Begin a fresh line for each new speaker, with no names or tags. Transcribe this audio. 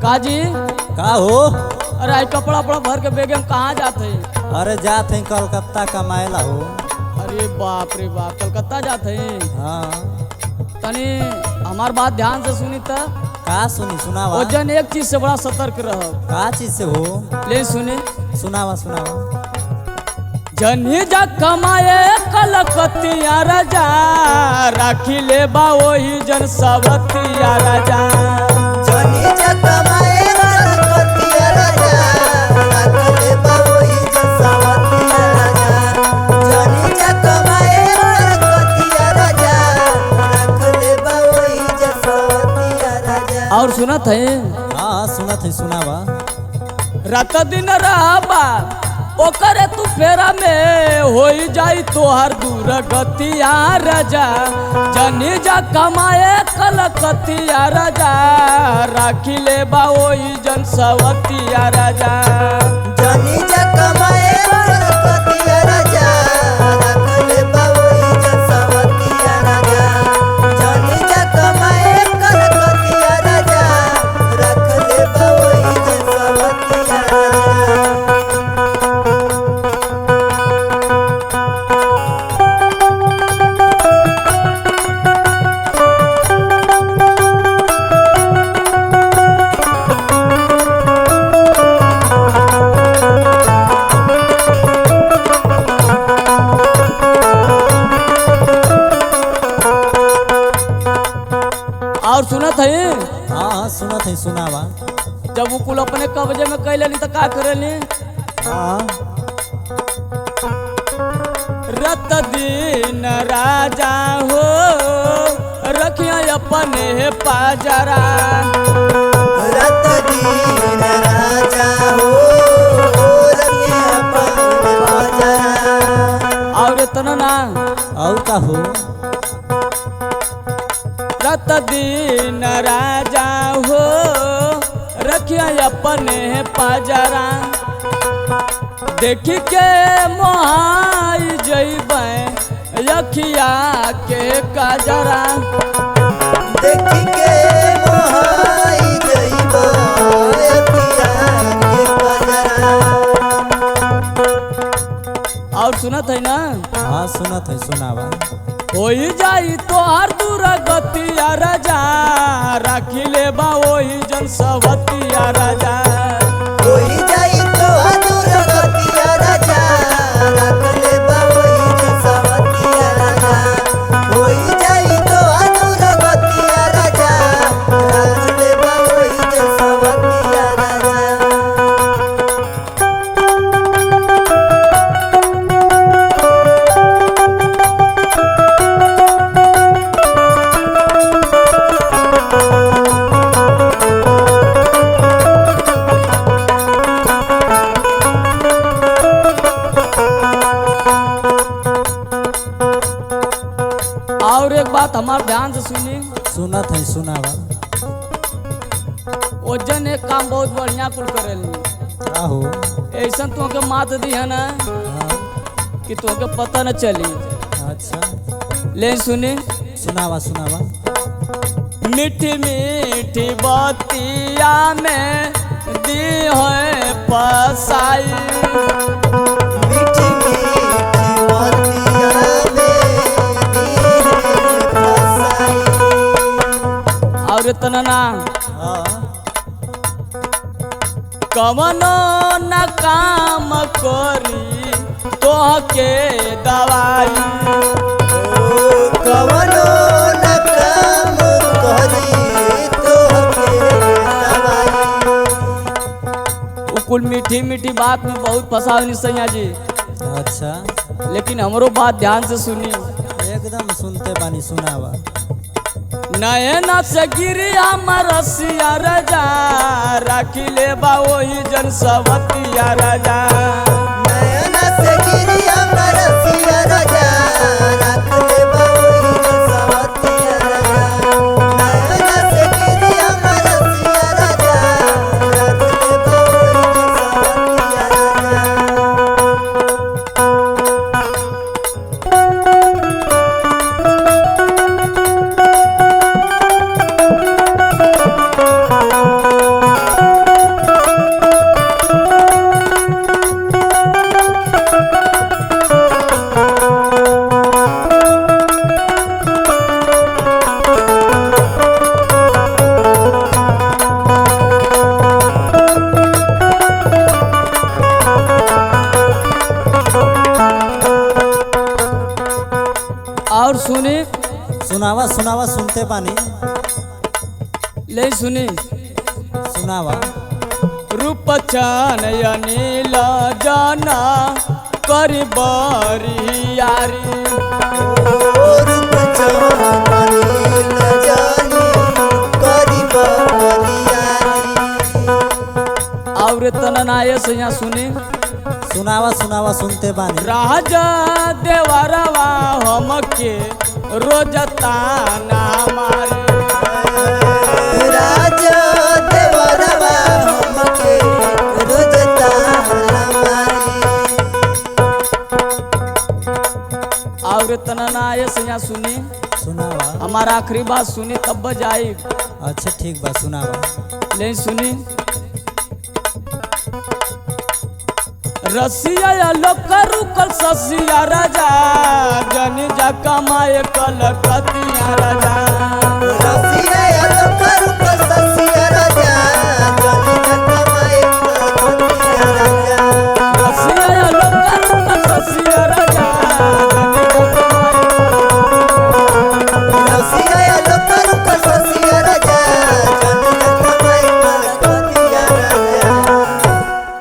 काजी
का हो?
अरे आई कपड़ा पड़ा भर के बेगे हम कहाँ जाते हैं?
अरे जात है कलकत्ता कमाएला हो।
अरे बाप रे बाप, कलकत्ता जाते हैं?
हाँ।
तनी हमार बात ध्यान से सुनी त।
का सुनी सुनावा।
वजन एक चीज से बड़ा सतर्क रह।
का चीज से हो?
ले सुने।
सुनावा सुनावा।
जनी जा कमाए कलकतिया राजा, राखी ले बा वही जन सवतिया राजा।
जनी जा कमाए कलकतिया राजा, राखी ले बा वही जन सवतिया राजा। जनी जा कमाए कलकतिया राजा, राखी ले बा वही जन सवतिया राजा।
और सुनत है?
हाँ सुनत है सुनावा।
रात दिन रहबा ओकरे तू फेरा में होई जाई तोहर दूर गतिया राजा। जनी जा कमाए कलकतिया राजा, राखी ले बा वही जन सवतिया राजा।
जनी जा कमाए कलकतिया राजा, राखी ले बा वही जन सवतिया राजा। जनी जा कमाए कलकतिया राजा, राखी ले बा वही जन सवतिया राजा।
और सुनत है?
हाँ सुनत है सुनावा।
जब वो कुल अपने कब्जे में कैले तो का करेली?
हाँ।
रत दिन राजा हो रखिया अपने पाजरा।
रत दिन राजा हो रखिया अपने पाजरा।
और इतना ना
और का हो?
रत दिन राजा हो रखिया अपने पाजरा। देखी के मोहाई जइबै यखिया के काजरा।
देखी के मोहाई जइबो यखिया के काजरा।
और सुनत है ना?
हाँ सुनत है सुनावा।
होई जाई तोहर दूर गतिया राजा, राखी ले बा वही जन सवतिया राजा।
होई जाई तो अधूर गतिया राजा, राखी ले बा वही जन सवतिया राजा। होई जाई तो अधूर गतिया राजा, राखी ले बा वही जन सवतिया राजा।
और एक बात हमार ध्यान से सुनी।
सुनत है सुनावा।
ओजन एक काम बहुत बढ़िया कुल करेली।
का हो?
ऐसा तुमके मात दी है ना
हाँ।
कि तुमके पता न चली।
अच्छा
ले सुनी।
सुनावा सुनावा।
मीठी मीठी बतिया में दी है पसाई।
मीठी मीठी बतिया में दी है फसाई।
और इतना ना
हाँ।
कवनो न काम करी तोहके दवाई।
कवनो न काम करी तोहके दवाई।
उ कुल मीठी मीठी बात में बहुत फसावनी सैया जी।
अच्छा
लेकिन हमरो बात ध्यान से सुनी।
एकदम सुनते बानी सुनावा।
नयना से गिरी हमर रसिया राजा, राखी ले बा वही जन सवतिया राजा।
नयना से गिरी हमर रसिया राजा, राखी ले बा वही जन सवतिया राजा। नयना से गिरी हमर रसिया राजा, राखी ले बा वही जन सवतिया राजा।
सुनावा सुनावा सुनते बानी
ले सुनी
सुनावा।
रूप चान अनिल जाना करी बरियारी
रूप अनिल जानी करी बरियारी।
और तननाये से यहाँ सुनी
सुनावा सुनावा सुनते बानी।
राजा देवरवा हमके रोज ताना मारे
राजा देवरवा हमके रोज ताना मारे।
और तननाये से यहाँ सुनी
सुनावा।
हमारा आखिरी बात सुनी तब बजाई।
अच्छा ठीक बा सुनावा।
ले सुनी रसिया लोग रुकल ससिया राजा जनी जा कमाए कलकतिया